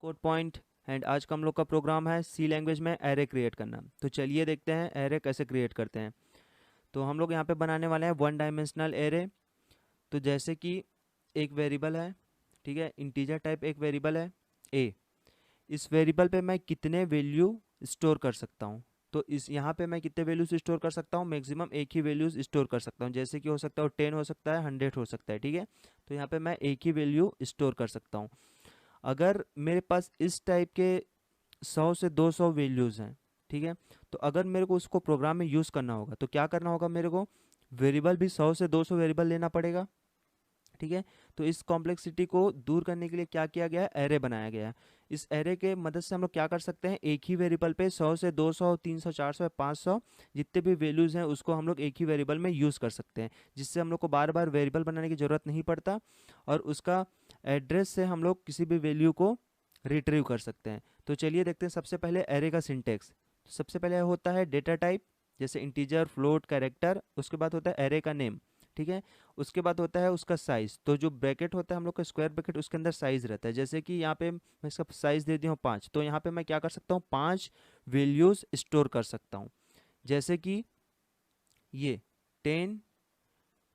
Code point and आज का हम लोग का प्रोग्राम है सी लैंग्वेज में एरे क्रिएट करना। तो चलिए देखते हैं एरे कैसे क्रिएट करते हैं। तो हम लोग यहाँ पे बनाने वाले हैं वन डायमेंशनल एरे। तो जैसे कि एक वेरिएबल है, ठीक है, इंटीजर टाइप एक वेरिएबल है ए। इस वेरिएबल पे मैं कितने वैल्यू स्टोर कर सकता हूँ। तो इस यहाँ पे मैं कितने वैल्यूज स्टोर कर सकता हूँ, मैक्सिमम एक ही वैल्यूज स्टोर कर सकता हूँ। जैसे कि हो सकता है 10 हो सकता है, 100 हो सकता है, ठीक है। तो यहाँ पे मैं एक ही वैल्यू स्टोर कर सकता हूँ। अगर मेरे पास इस टाइप के 100 से 200 वैल्यूज़ हैं, ठीक है, तो अगर मेरे को उसको प्रोग्राम में यूज़ करना होगा तो क्या करना होगा, मेरे को वेरिएबल भी 100 से 200 वेरिएबल लेना पड़ेगा, ठीक है। तो इस कॉम्प्लेक्सिटी को दूर करने के लिए क्या किया गया है, एरे बनाया गया है। इस एरे के मदद से हम लोग क्या कर सकते हैं, एक ही वेरिएबल पे 100 से 200 300 400 500 जितने भी वैल्यूज़ हैं उसको हम लोग एक ही वेरिएबल में यूज़ कर सकते हैं, जिससे हम लोग को बार बार वेरिएबल बनाने की ज़रूरत नहीं पड़ता और उसका एड्रेस से हम लोग किसी भी वैल्यू को रिट्रीव कर सकते हैं। तो चलिए देखते हैं सबसे पहले एरे का सिंटेक्स। तो सबसे पहले होता है डेटा टाइप, जैसे इंटीजर, फ्लोट, कैरेक्टर। उसके बाद होता है एरे का नेम, ठीक है। उसके बाद होता है उसका साइज। तो जो ब्रैकेट होता है हम लोग का स्क्वायर ब्रैकेट, उसके अंदर साइज रहता है। जैसे कि यहाँ पे मैं इसका साइज दे दी हूँ 5, तो यहाँ पे मैं क्या कर सकता हूँ, 5 वैल्यूज स्टोर कर सकता हूँ। जैसे कि ये 10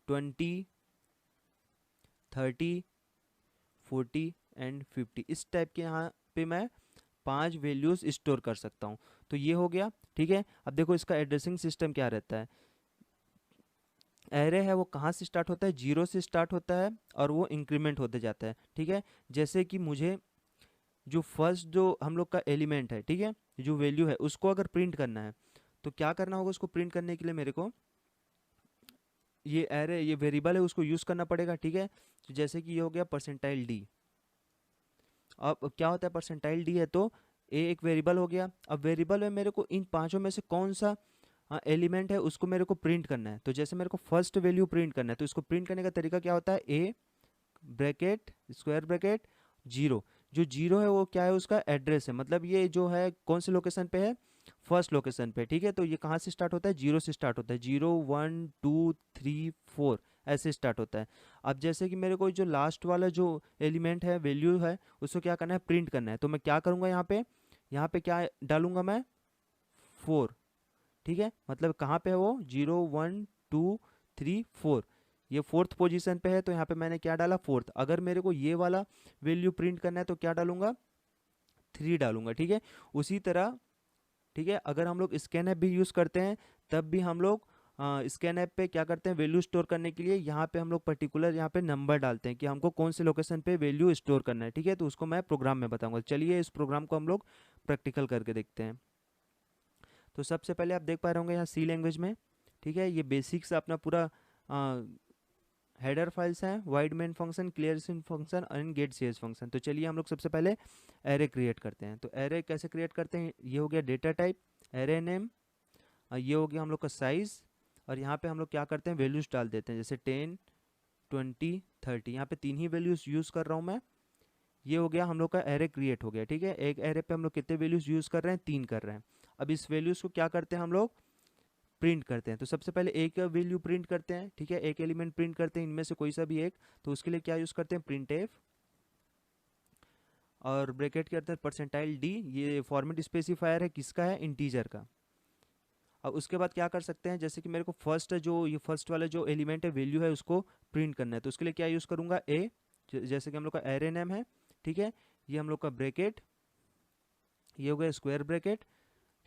20 30 40 एंड 50, इस टाइप के यहाँ पे मैं 5 वैल्यूज स्टोर कर सकता हूँ। तो ये हो गया, ठीक है। अब देखो इसका एड्रेसिंग सिस्टम क्या रहता है। एरे है वो कहाँ से स्टार्ट होता है, 0 से स्टार्ट होता है और वो इंक्रीमेंट होते जाता है, ठीक है। जैसे कि मुझे जो फर्स्ट जो हम लोग का एलिमेंट है, ठीक है, जो वैल्यू है उसको अगर प्रिंट करना है तो क्या करना होगा, उसको प्रिंट करने के लिए मेरे को ये एरे, ये वेरिएबल है, उसको यूज़ करना पड़ेगा, ठीक है। तो जैसे कि ये हो गया परसेंटाइल डी। अब क्या होता है, परसेंटाइल डी है तो ए एक वेरिएबल हो गया। अब वेरिएबल में मेरे को इन पांचों में से कौन सा एलिमेंट है उसको मेरे को प्रिंट करना है। तो जैसे मेरे को फर्स्ट वैल्यू प्रिंट करना है तो इसको प्रिंट करने का तरीका क्या होता है, ए ब्रैकेट स्क्वायर ब्रैकेट 0। जो 0 है वो क्या है, उसका एड्रेस है, मतलब ये जो है कौन से लोकेशन पे है, फर्स्ट लोकेशन पे, ठीक है। तो ये कहाँ से स्टार्ट होता है, 0 से स्टार्ट होता है, 0 1 2 3 4 ऐसे स्टार्ट होता है। अब जैसे कि मेरे को जो लास्ट वाला जो एलिमेंट है, वैल्यू है, उसको क्या करना है, प्रिंट करना है। तो मैं क्या करूँगा, यहाँ पे क्या डालूंगा मैं, 4, ठीक है। मतलब कहाँ पे है वो, 0 1 2 3 4, ये फोर्थ पोजीशन पे है। तो यहाँ पे मैंने क्या डाला, फोर्थ। अगर मेरे को ये वाला वैल्यू प्रिंट करना है तो क्या डालूंगा, 3 डालूंगा, ठीक है। उसी तरह, ठीक है, अगर हम लोग स्कैन ऐप भी यूज़ करते हैं तब भी हम लोग स्कैन ऐप पे क्या करते हैं, वैल्यू स्टोर करने के लिए यहाँ पे हम लोग पर्टिकुलर यहाँ पे नंबर डालते हैं कि हमको कौन से लोकेशन पे वैल्यू स्टोर करना है, ठीक है। तो उसको मैं प्रोग्राम में बताऊंगा। चलिए इस प्रोग्राम को हम लोग प्रैक्टिकल करके देखते हैं। तो सबसे पहले आप देख पा रहे होंगे यहाँ सी लैंग्वेज में, ठीक है, ये बेसिक्स अपना पूरा हेडर फाइल्स हैं, void main function, clear screen function and get c function. तो चलिए हम लोग सबसे पहले एरे क्रिएट करते हैं। तो एरे कैसे क्रिएट करते हैं, ये हो गया डेटा टाइप, एरे नेम, ये हो गया हम लोग का साइज, और यहाँ पे हम लोग क्या करते हैं, वैल्यूज डाल देते हैं, जैसे 10 20 30। यहाँ पे 3 ही वैल्यूज यूज़ कर रहा हूँ मैं। ये हो गया हम लोग का एरे क्रिएट हो गया, ठीक है। एक एरे पे हम लोग कितने वैल्यूज यूज़ कर रहे हैं, 3 कर रहे हैं। अब इस वैल्यूज को क्या करते हैं, हम लोग प्रिंट करते हैं। तो सबसे पहले एक वैल्यू प्रिंट करते हैं, ठीक है, एक एलिमेंट प्रिंट करते हैं इनमें से कोई सा भी एक। तो उसके लिए क्या यूज़ करते हैं, प्रिंट एफ, और ब्रैकेट करते हैं परसेंटाइल डी। ये फॉर्मेट स्पेसिफायर है, किसका है, इंटीजर का। अब उसके बाद क्या कर सकते हैं, जैसे कि मेरे को फर्स्ट जो ये फर्स्ट वाला जो एलिमेंट है, वैल्यू है, उसको प्रिंट करना है। तो उसके लिए क्या यूज़ करूँगा, ए, जैसे कि हम लोग का एरे नेम है, ठीक है। ये हम लोग का ब्रैकेट, ये हो गया स्क्वायर ब्रैकेट,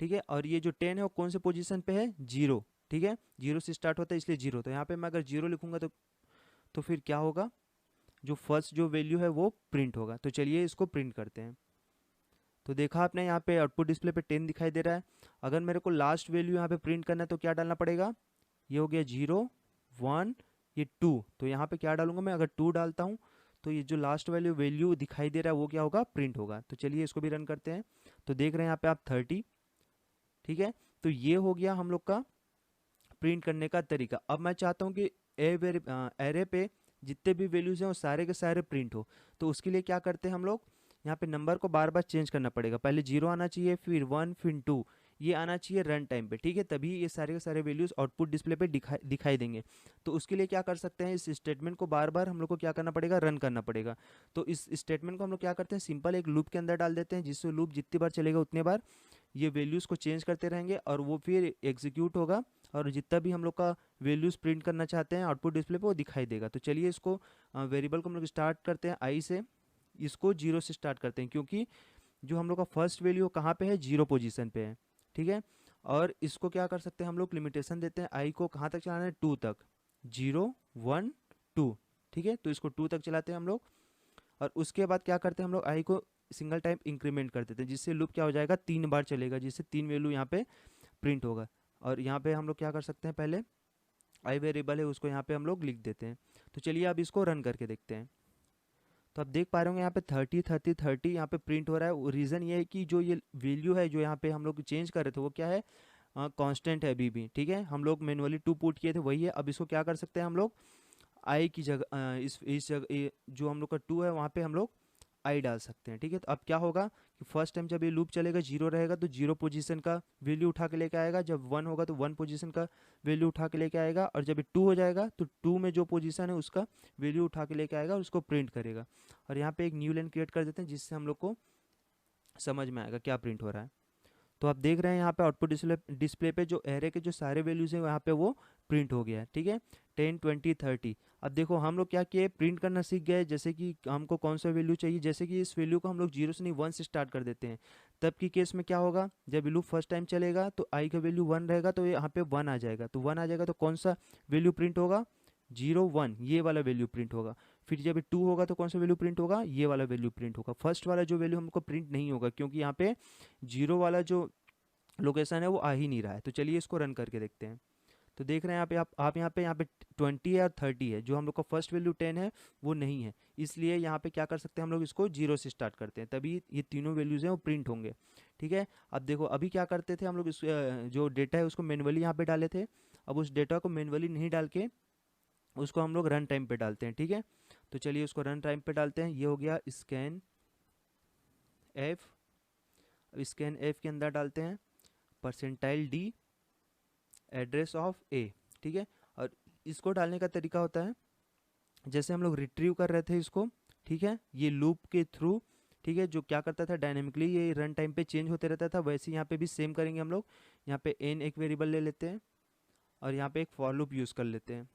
ठीक है। और ये जो 10 है वो कौन से पोजीशन पे है, 0, ठीक है, 0 से स्टार्ट होता है इसलिए 0। तो यहाँ पे मैं अगर 0 लिखूंगा तो फिर क्या होगा, जो फर्स्ट जो वैल्यू है वो प्रिंट होगा। तो चलिए इसको प्रिंट करते हैं। तो देखा आपने यहाँ पे आउटपुट डिस्प्ले पे 10 दिखाई दे रहा है। अगर मेरे को लास्ट वैल्यू यहाँ पे प्रिंट करना है तो क्या डालना पड़ेगा, ये हो गया 0 1, ये 2। तो यहाँ पे क्या डालूंगा मैं, अगर 2 डालता हूँ तो ये जो लास्ट वैल्यू दिखाई दे रहा है वो क्या होगा, प्रिंट होगा। तो चलिए इसको भी रन करते हैं। तो देख रहे हैं यहाँ पे आप 30, ठीक है। तो ये हो गया हम लोग का प्रिंट करने का तरीका। अब मैं चाहता हूँ कि एरे पे जितने भी वैल्यूज़ हैं वो सारे के सारे प्रिंट हो। तो उसके लिए क्या करते हैं हम लोग, यहाँ पे नंबर को बार बार चेंज करना पड़ेगा। पहले 0 आना चाहिए, फिर 1, फिर 2। ये आना चाहिए रन टाइम पे, ठीक है, तभी ये सारे के सारे वैल्यूज़ आउटपुट डिस्प्ले पे दिखाई देंगे। तो उसके लिए क्या कर सकते हैं, इस स्टेटमेंट को बार बार हम लोग को क्या करना पड़ेगा, रन करना पड़ेगा। तो इस स्टेटमेंट को हम लोग क्या करते हैं, सिंपल एक लूप के अंदर डाल देते हैं, जिससे लूप जितनी बार चलेगा उतने बार ये वैल्यूज़ को चेंज करते रहेंगे और वो फिर एग्जीक्यूट होगा, और जितना भी हम लोग का वैल्यूज़ प्रिंट करना चाहते हैं आउटपुट डिस्प्ले पे वो दिखाई देगा। तो चलिए इसको वेरिएबल को हम लोग स्टार्ट करते हैं आई से, इसको 0 से स्टार्ट करते हैं, क्योंकि जो हम लोग का फर्स्ट वैल्यू कहाँ पे है, 0 पोजीशन पे है, ठीक है। और इसको क्या कर सकते हैं हम लोग, लिमिटेशन देते हैं आई को कहाँ तक चलाना है, 2 तक, 0 1 2, ठीक है। तो इसको 2 तक चलाते हैं हम लोग, और उसके बाद क्या करते हैं हम लोग, आई को सिंगल टाइम इंक्रीमेंट कर देते हैं, जिससे लूप क्या हो जाएगा, 3 बार चलेगा, जिससे 3 वैल्यू यहाँ पे प्रिंट होगा। और यहाँ पे हम लोग क्या कर सकते हैं, पहले आई वेरिएबल है उसको यहाँ पे हम लोग लिख देते हैं। तो चलिए अब इसको रन करके देखते हैं। तो आप देख पा रहे होंगे यहाँ पे 30 30 30 यहाँ पे प्रिंट हो रहा है। रीज़न ये है कि जो ये वैल्यू है जो यहाँ पे हम लोग चेंज कर रहे थे वो क्या है, कांस्टेंट है अभी भी, ठीक है। हम लोग मैनुअली 2 पुट किए थे वही है। अब इसको क्या कर सकते हैं हम लोग, आई की जगह इस जगह जो हम लोग का 2 है वहाँ पे हम लोग आई डाल सकते हैं, ठीक है। तो अब क्या होगा कि फर्स्ट टाइम जब ये लूप चलेगा 0 रहेगा तो 0 पोजीशन का वैल्यू उठा के लेके आएगा, जब 1 होगा तो 1 पोजीशन का वैल्यू उठा के लेके आएगा, और जब ये 2 हो जाएगा तो 2 में जो पोजीशन है उसका वैल्यू उठा के लेके आएगा और उसको प्रिंट करेगा। और यहाँ पे एक न्यू लाइन क्रिएट कर देते हैं, जिससे हम लोग को समझ में आएगा क्या प्रिंट हो रहा है। तो आप देख रहे हैं यहाँ पे आउटपुट डिस्प्ले पे जो एरे के जो सारे वैल्यूज़ हैं वहाँ पे वो प्रिंट हो गया है, ठीक है, 10 20 30। अब देखो हम लोग क्या किए, प्रिंट करना सीख गए, जैसे कि हमको कौन सा वैल्यू चाहिए, जैसे कि इस वैल्यू को हम लोग 0 से नहीं 1 से स्टार्ट कर देते हैं। तब की केस में क्या होगा, जब लूप फर्स्ट टाइम चलेगा तो आई का वैल्यू 1 रहेगा तो यहाँ पे 1 आ जाएगा, तो 1 आ जाएगा तो कौन सा वैल्यू प्रिंट होगा, 0 1, ये वाला वैल्यू प्रिंट होगा। फिर जब 2 होगा तो कौन सा वैल्यू प्रिंट होगा, ये वाला वैल्यू प्रिंट होगा। फर्स्ट वाला जो वैल्यू हमको प्रिंट नहीं होगा, क्योंकि यहाँ पे 0 वाला जो लोकेशन है वो आ ही नहीं रहा है। तो चलिए इसको रन करके देखते हैं। तो देख रहे हैं यहाँ पे आप यहाँ पे 20 है और 30 है, जो हम लोग का फर्स्ट वैल्यू 10 है वो नहीं है, इसलिए यहाँ पे क्या कर सकते हैं हम लोग, इसको 0 से स्टार्ट करते हैं, तभी ये तीनों वैल्यूज़ हैं वो प्रिंट होंगे, ठीक है। अब देखो अभी क्या करते थे हम लोग, इस जो डेटा है उसको मैनुअली यहाँ पे डाले थे, अब उस डेटा को मैनुअली नहीं डाल के उसको हम लोग रन टाइम पे डालते हैं, ठीक है। तो चलिए उसको रन टाइम पे डालते हैं। ये हो गया स्कैन एफ, स्कैन एफ के अंदर डालते हैं %d एड्रेस ऑफ ए, ठीक है। और इसको डालने का तरीका होता है, जैसे हम लोग रिट्रीव कर रहे थे इसको, ठीक है, ये लूप के थ्रू, ठीक है, जो क्या करता था डायनेमिकली ये रन टाइम पे चेंज होते रहता था, वैसे यहाँ पे भी सेम करेंगे हम लोग। यहाँ पे n एक वेरिएबल ले लेते हैं और यहाँ पे एक फॉर लूप यूज़ कर लेते हैं।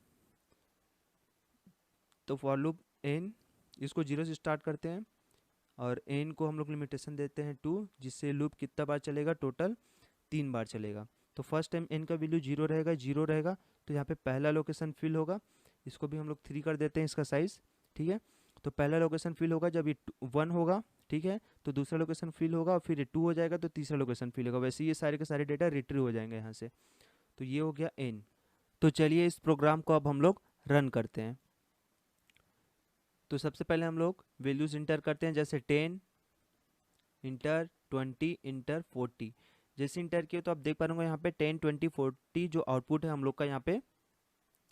तो फॉर लूप n, इसको 0 से स्टार्ट करते हैं और n को हम लोग लिमिटेशन देते हैं 2, जिससे लूप कितना बार चलेगा, टोटल 3 बार चलेगा। तो फर्स्ट टाइम n का वैल्यू 0 रहेगा, 0 रहेगा तो यहाँ पे पहला लोकेशन फिल होगा, इसको भी हम लोग 3 कर देते हैं इसका साइज़, ठीक है। तो पहला लोकेशन फिल होगा जब ये 1 होगा, ठीक है, तो दूसरा लोकेशन फिल होगा और फिर ये 2 हो जाएगा तो तीसरा लोकेशन फिल होगा। वैसे ये सारे के सारे डेटा रिट्रीव हो जाएंगे यहाँ से। तो ये हो गया n। तो चलिए इस प्रोग्राम को अब हम लोग रन करते हैं। तो सबसे पहले हम लोग वैल्यूज़ इंटर करते हैं, जैसे 10 इंटर, 20 इंटर, 40। जैसे इंटर किए तो आप देख पा रहे होंगे यहाँ पे 10 20 40 जो आउटपुट है हम लोग का यहाँ पे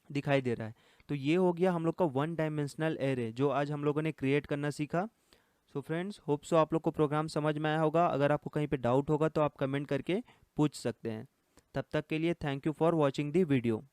दिखाई दे रहा है। तो ये हो गया हम लोग का 1 डायमेंशनल एरे जो आज हम लोगों ने क्रिएट करना सीखा। सो फ्रेंड्स, होप सो आप लोग को प्रोग्राम समझ में आया होगा। अगर आपको कहीं पे डाउट होगा तो आप कमेंट करके पूछ सकते हैं। तब तक के लिए thank you for watching the video.